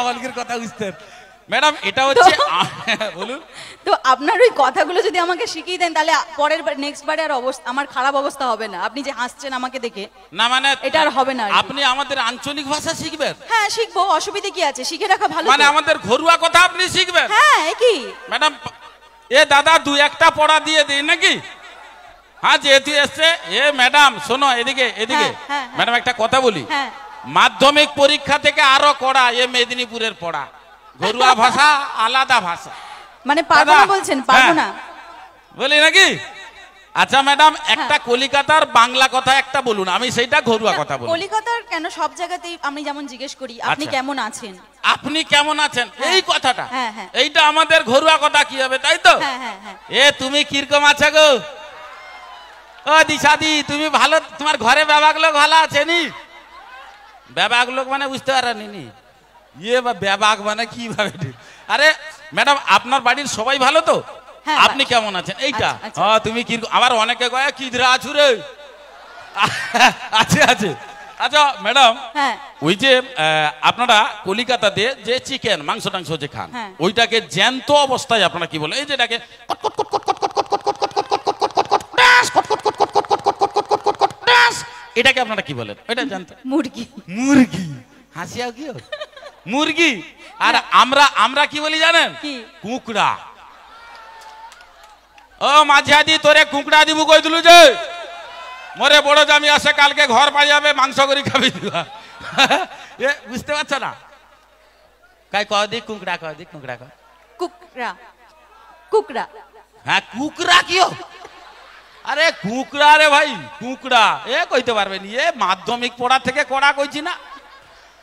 আমাদের কথা বুঝতেন ম্যাডাম, এটা হচ্ছে বলুন তো আপনার ওই কথাগুলো যদি আমাকে শিখিয়ে দেন তাহলে পরের বার নেক্সট বারে আর আমার খারাপ অবস্থা হবে না। আপনি যে হাসছেন আমাকে দেখে, না মানে এটা আর হবে না। আপনি আমাদের আঞ্চলিক ভাষা শিখবেন? হ্যাঁ শিখবো, অসুবিধা কি আছে, শিখে রাখা ভালো। মানে আমাদের ঘরোয়া কথা আপনি শিখবেন? হ্যাঁ। কি ম্যাডাম, এ দাদা দুই একটা পড়া দিয়ে দিই নাকি? হ্যাঁ যেহেতু এসছে। এ ম্যাডাম শোনো, এদিকে এদিকে। ম্যাডাম একটা কথা বলি, মাধ্যমিক পরীক্ষা থেকে আরো কড়া এ মেদিনীপুরের পড়া। ঘরোয়া ভাষা আলাদা ভাষা। মানে পারবো না বলছেন? পারবো না বলি নাকি? আচ্ছা ম্যাডাম, একটা কলিকাতার বাংলা কথা একটা বলুন, আমি সেইটা ঘরোয়া কথা বলবো। কলিকাতার কেন, সব জায়গাতেই আমি যেমন জিজ্ঞেস করি আপনি কেমন আছেন, আপনি কেমন আছেন, এই কথাটা, এইটা আমাদের ঘরোয়া কথা কি হবে, তাই তো? এ তুমি কিরকম আছো গো? ও দিশাদি তুমি ভালো? তোমার ঘরে ব্যাবাক লোক ভালো আছে নি? ব্যাবাক লোক মানে বুঝতে পারেনি ইয়ে বা ব্যাবাক মানে কি ভাবে? আরে ম্যাডাম, আপনার বাড়ির সবাই ভালো তো? আপনি কেমন আছেন, এইটা। তুমি কি? আবার অনেকে কয় কি ধরে আছু রে। আছে আছে। আচ্ছা ম্যাডাম, ওই যে আপনারা কলিকাতাতে যে চিকেন মাংস টাংস যে খান, ওইটাকে জ্যান্ত অবস্থায় আপনারা কি বলেন? এই যেটাকে এটাকে আপনারা কি বলেন? এটা জানতে? মুরগি। মুরগি? হাসিয়াও কি মুরগি। আর আমরা কি বলি জানেন? কুকড়া। ও মাঝিয়াদি তোরে কুকড়া দিব কই দিলু যে? মোরে বড় জামি আসে কালকে ঘর পাই যাবে, মাংস করি খাবি দিবা। এ বুঝতে পারছো না? কাই কও দি কুকড়া, কও দি কুকড়া, কও কুকড়া। কুকড়া? হ্যাঁ কুকড়া কিও? আরে কুকড়া রে ভাই, কুকড়া। এ কইতে পারবেন? এ মাধ্যমিক পড়া থেকে কড়া কইছি না।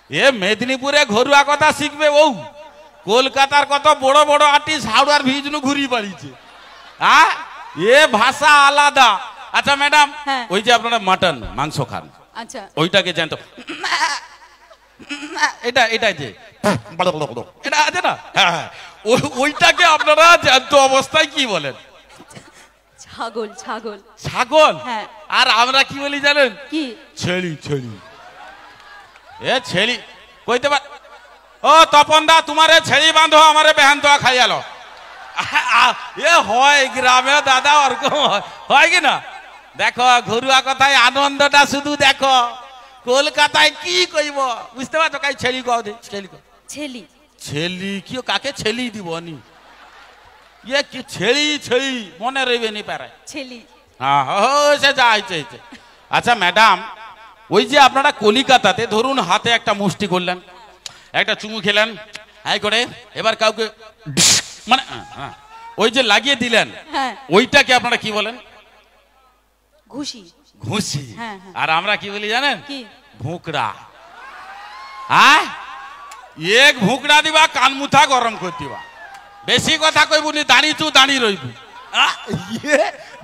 এ মেদিনীপুরে ঘরোয়া কথা শিখবে। ও কলকাতার কত বড় বড় আর্টিস্ট হাওড়ার ভিজনু ঘুরি বাড়িছে। হ্যাঁ এ ভাষা আলাদা। আচ্ছা ম্যাডাম, ওই যে আপনারা মাটন মাংস খান, আচ্ছা ওইটাকে জানতো এটা এটা যে এটা আছে না, ওইটাকে আপনারা জ্যান্ত অবস্থায় কি বলেন? ছাগল। ছাগল? ছাগল। আর আমরা কি বলি জানেন? কি? ছেলি। ছেলি। এ ছেলি কইতে পার? ও তপন দা, তোমারে ছেলি বাঁধো, আমারে বেহান তো খাই আলো। এ হয় গ্রামে দাদা, ওরকম হয় কি না? দেখো ঘরোয়া কথায় আনন্দটা শুধু দেখো, কলকাতায় কি কইব বুঝতে পারছো? কাই ছেলি কও দে। ছেলি কও। ছেলি? ছেলি কি? কাকে ছেলি দিব নি? ইয়ে কি ছেলি? ছেলি মনে রইবে নি পারে। ছেলি। হ্যাঁ সে যা হইছে। আচ্ছা ম্যাডাম, ওই যে আপনারা কলিকাতাতে ধরুন হাতে একটা মুষ্টি করলেন, একটা চুমু খেলেন, হাই করে এবার কাউকে মানে ওই যে লাগিয়ে দিলেন, ওইটাকে আপনারা কি বলেন? ঘুষি। ঘুষি। আর আমরা কি বলি জানেন? কি? ভুকড়া। হ্যাঁ এক ভুকড়া দিবা, কান মুথা গরম করে দিবা। বেশি কথা কইবু নি, দাঁড়ি তু দাঁড়ি রইবু।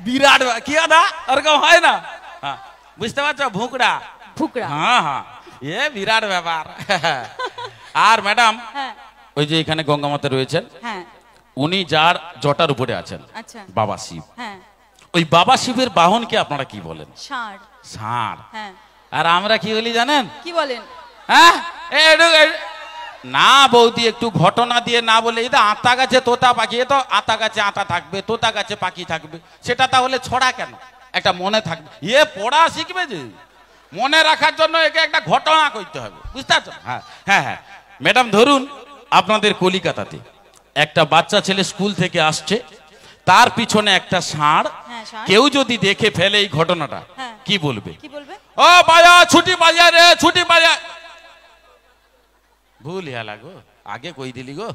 বিরাট কি না ওরকম হয় না? বুঝতে পারছো? ভুকড়া। ভুকড়া। হ্যাঁ হ্যাঁ, এ বিরাট ব্যাপার। আর ম্যাডাম, ওই যে এখানে গঙ্গামাতা রয়েছেন, উনি যার জটার উপরে আছেন বাবা শিব, ওই বাবা শিবের বাহনকে আপনারা কি বলেন? ষাঁড়। ষাঁড়। আর আমরা কি বলি জানেন? কি বলেন? হ্যাঁ না বৌদি, একটু ঘটনা দিয়ে না বলে, এটা আতা গাছে তোতা পাখি, এ তো আতা গাছে আতা থাকবে, তোতা গাছে পাখি থাকবে, সেটা তাহলে ছড়া কেন? একটা মনে থাকবে। এ পড়া শিখবে যে, মনে রাখার জন্য একে একটা ঘটনা করতে হবে, বুঝতে পারছো? হ্যাঁ হ্যাঁ হ্যাঁ ম্যাডাম, ধরুন আপনাদের কলিকাতাতে একটা বাচ্চা ছেলে স্কুল থেকে আসছে, তার পিছনে একটা ষাঁড়, কেউ যদি দেখে ফেলে এই ঘটনাটা, কি বলবে? ও বাজা ছুটি বাজা রে, ছুটি বাজা। ভুল হিয়ালা গো, আগে কই দিলি গো,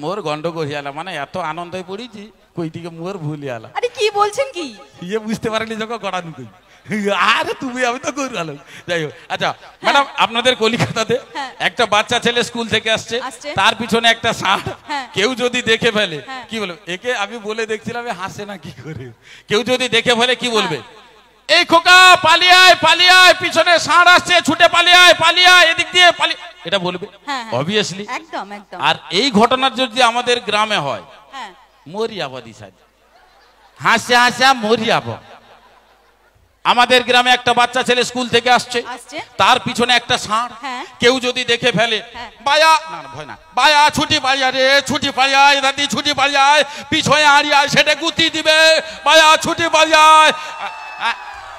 মোর গন্ডগোল হিয়ালা, মানে এত আনন্দে পড়েছি কই দিকে মোর ভুল হিয়ালা। আরে কি বলছেন কি? ইয়ে বুঝতে পারিনি যখন গড়ানো কই। আরে তুমি আমি তো কই আলো। যাই হোক, আচ্ছা ম্যাডাম, আপনাদের কলিকাতাতে একটা বাচ্চা ছেলে স্কুল থেকে আসছে, তার পিছনে একটা ষাঁড়, কেউ যদি দেখে ফেলে কি বলবে? একে আমি বলে দেখছিলাম হাসে না কি করে। কেউ যদি দেখে ফেলে কি বলবে? এই খোকা পালিয়ে আয়, পালিয়ে আয়, পিছনে ষাঁড় আসছে, ছুটে পালিয়ে আয়, পালিয়ে আয়, এদিক দিয়ে পালিয়ে, এটা বলবে অবভিয়াসলি। একদম একদম। আর এই ঘটনা যদি আমাদের গ্রামে হয়, মরিয়াবাদি সাইড হাসে হাসে মরিয়াব। আমাদের গ্রামে একটা বাচ্চা ছেলে স্কুল থেকে আসছে, আসছে। তার পিছনে একটা ষাঁড়। হ্যাঁ। কেউ যদি দেখে ফেলে, হ্যাঁ। বায়া না না, ভয় না, বায়া ছুটি পালিয়া রে, ছুটি পালিয়ায় দাদি, ছুটি পালিয়ায়, পিছনে আড়িয়ায় সেটা গুতি দিবে, বায়া ছুটি পালিয়ায়।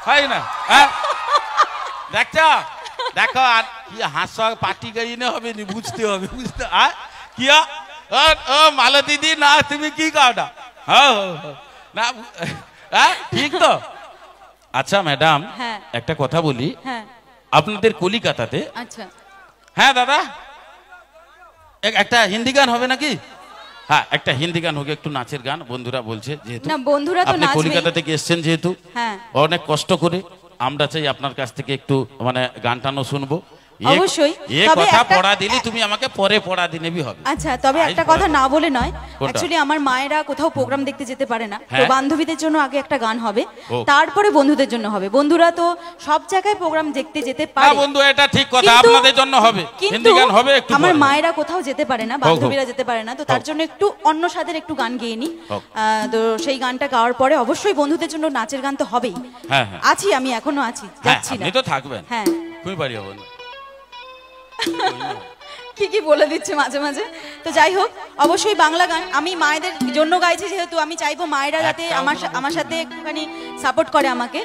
হয় না? হ্যাঁ, দেখছো? দেখো, আর কি হাসা পাটি গাড়ি হবে নি, বুঝতে হবে, বুঝতে। কি ও মালা দিদি, না তুমি কি কাওটা? হ্যাঁ না, হ্যাঁ ঠিক তো। আচ্ছা ম্যাডাম, হ্যাঁ। একটা কথা বলি, হ্যাঁ। আপনাদের কলিকাতাতে, আচ্ছা। হ্যাঁ দাদা, একটা হিন্দি গান হবে নাকি? হ্যাঁ, একটা হিন্দি গান হোক, একটু নাচের গান। বন্ধুরা বলছে, যেহেতু না, বন্ধুরা তো আপনি নাচবেই। কলিকাতা থেকে এসেছেন, যেহেতু হ্যাঁ। অনেক কষ্ট করে, আমরা চাই আপনার কাছ থেকে একটু মানে গান টানও শুনবো। অবশ্যই। এ তবে কথা একটা- পড়া দিলি তুমি আমাকে পরে পড়া দিনেবি হবে। আচ্ছা, তবে তাই একটা পড়া কথা দিই। না বলে নয়, কোনটা? অ্যাকচুয়ালি আমার মায়েরা কোথাও প্রোগ্রাম দেখতে যেতে পারে না, তো হ্যাঁ। বান্ধবীদের জন্য আগে একটা গান হবে, ও। তারপরে বন্ধুদের জন্য হবে। বন্ধুরা তো সব জায়গায় প্রোগ্রাম দেখতে যেতে না পারে, বন্ধু, এটা ঠিক কথা, কিন্তু- আপনাদের জন্য হবে, কিন্তু হিন্দি গান হবে একটু আমার পরে। মায়েরা কোথাও যেতে পারে না, হোক, বান্ধবীরা যেতে পারে না, তো তার হোক। জন্য একটু অন্য স্বাদের একটু গান গেয়ে নি। হোক। তো সেই গানটা গাওয়ার পরে অবশ্যই বন্ধুদের জন্য নাচের গান তো হবেই। হ্যাঁ, হ্যাঁ। আছি, আমি এখনো আছি, হ্যাঁ, যাচ্ছি না। আপনি তো থাকবেন। হ্যাঁ। তুমি পারি হবেন। কি কি বলে দিচ্ছে মাঝে মাঝে। তো যাই হোক, অবশ্যই বাংলা গান আমি মায়েদের জন্য গাইছি, যেহেতু আমি চাইবো মায়েরা যাতে আমার সাথে একটুখানি সাপোর্ট করে আমাকে।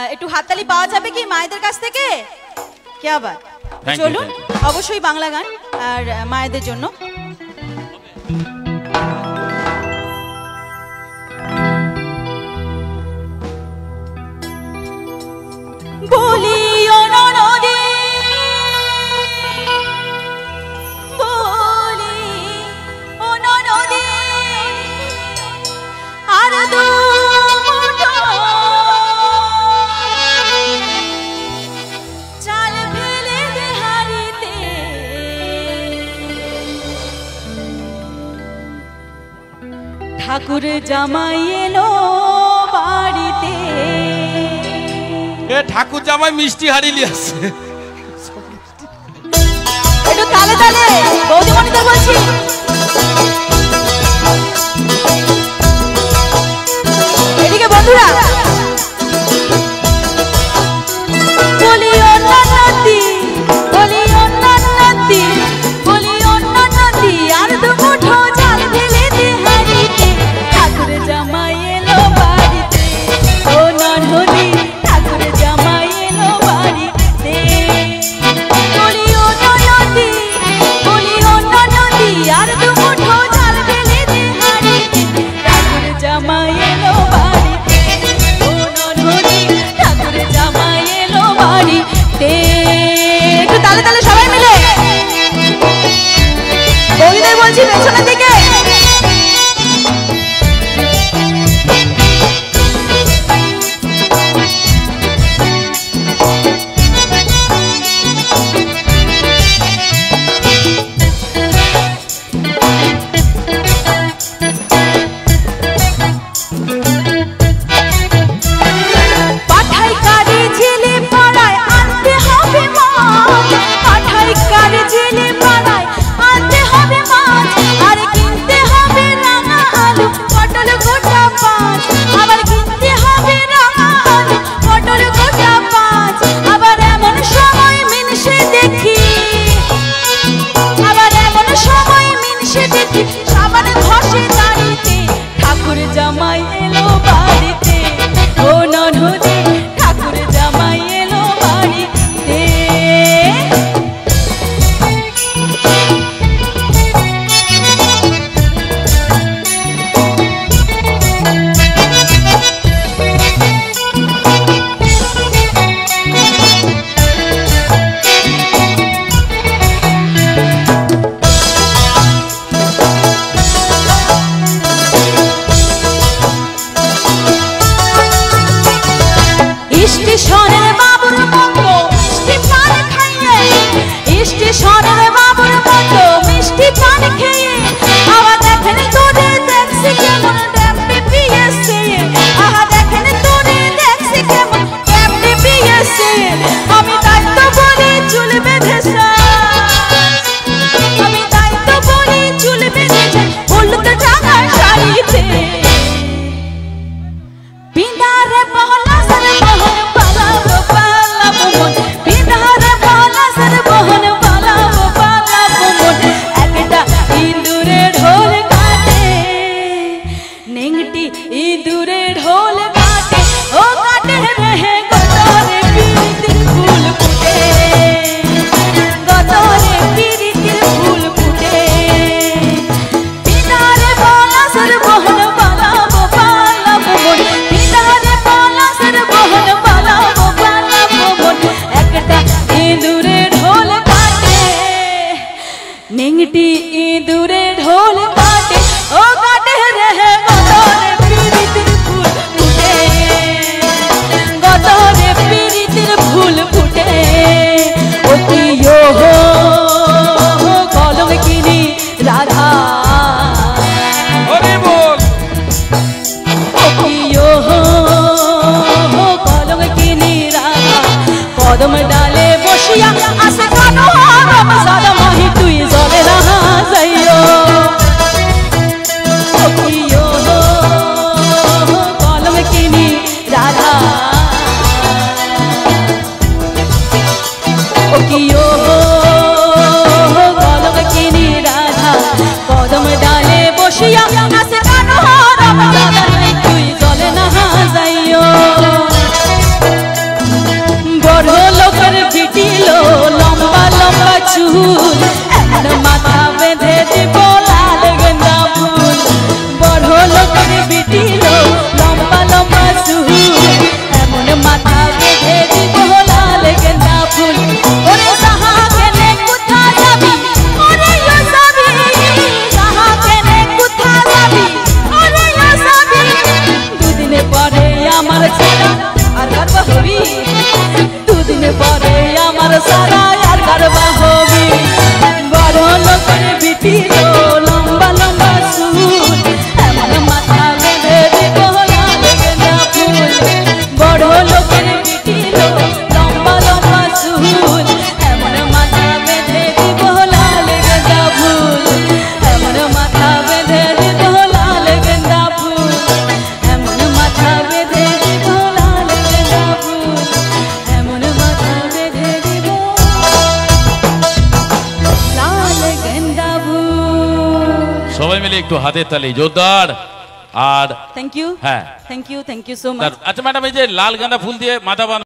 একটু হাততালি পাওয়া যাবে কি মায়েদের কাছ থেকে? কে আবার? Thank you, চলুন, thank you. অবশ্যই বাংলা গান আর মায়েদের জন্য। বলিও ননদে, বলি ও ননদে, আর দুমুঠো চাল ফেলে দে হাঁড়িতে, ঠাকুর জামাই এলো বাড়িতে। এ ঠাকুর জামাই মিষ্টি হারিয়ে আসছে। একটু তালে তালে বৌদিমণিদের বলছি। এদিকে বন্ধুরা, বলি অন্যান্যতি, বলি অন্যান্যতি, বলি অন্যান্যতি, আর দুমুঠো চাল ফেলে দে হাঁড়িতে, ঠাকুর জামাই এলো বাড়িতে। ও ননদি, ঠাকুর জামাই এলো বাড়িতে। বলি অন্যান্যতি, বলি অন্যান্যতি, আর দুমুঠো চাল ফেলে দে হাঁড়িতে, ঠাকুর জামাই এলো বাড়িতে। ও ননদি, ঠাকুর জামাই এলো বাড়িতে। একটু তালে তালে সবাই মিলে বৌদিদের বলছি পেছনের দিকে। পাঠাই কারে জেলে পাড়ায় আনতে হবে মাছ, পাঠাই কারে জেলে পাড়ায় আনতে হবে মাছ, আর কিনতে হবে রাঙা আলু পটল গোটা পাঁচ, আবার কিনতে হবে রাঙা আলু পটল গোটা পাঁচ। আবার এমন সময় মিনসে দেখি, আবার এমন সময় মিনসে দেখি, সাবান ঘষে দাঁড়িতে, ঠাকুর জামাই এলো বাড়িতে। ও ননদে, ঠাকুর জামাই এলো বাড়িতে। ইঁদুরে ঢোল কাটে নেংটি ইঁদুরে ঢোল কাটে ও কাটে রে গতরে পিরিতির ফুল ফুটে গতরে পিরিতির ফুল ফুটে পিতারে পলাশের বহন পালাবো পালাবো মন পিতারে পলাশের বহন পালাবো পালাবো মন একটা ইঁদুরে ঢোল কাটে নেংটি ইঁদুরে ঢোল কাটে ও কাটে রে গতরে পিরিতির ফুল ফুটে গতরে পিরিতির ফুল ফুটে ও কি হো কলম কিনি রাধা হরি বল ও কি হো কলম কিনি রাধা কদম ডালে বসিয়া আসে কানো রব সাদা মাহি তুই জলে রাহা যাইও ও কি হো কলম কিনি রাধা ও কি হো কলম কিনি রাধা কদম ডালে বসিয়া আসে কানো রব সাদা মাহি তুই জলে রাহা যাইও বড় লোকের বিটিলো লম্বা লম্বা চুল এমন মাথা বেঁধে দিব লাল গেন্দা ফুল বড় লোকের বিটিলো লম্বা লম্বা চুল এমন মাথা বেঁধে দিব লাল গেন্দা ফুল ওরে সাহা কেনে কোথা যাবি ওরে ইয়া যাবি সাহা কেনে কোথা যাবি ওরে ইয়া যাবি দুদিনে পরে আমার ছাড়া আর গর্ব হবি দুদিন পরে আমার সারা আর গর্বা হবি বড় লোকের বিটিলো লম্বা লম্বা চুল এমন মাথা বেঁধে দিব লাল গেন্দা ফুল বড় লোকের বিটিলো লম্বা লম্বা চুল এমন মাথা বেঁধে দিব লাল গেন্দা ফুল এমন মাথা বেঁধে দিব লাল গেন্দা ফুল এমন মাথা বেঁধে দিব লাল গেন্দা ফুল এমন মাথা বেঁধে দিব লাল গেন্দা ফুল সবাই মিলে একটু হাতের তালি জোরদার আর থ্যাংক ইউ হ্যাঁ থ্যাংক ইউ সো মাচ আচ্ছা ম্যাডাম এই যে লাল গাঁদা ফুল দিয়ে মাথা বাঁধা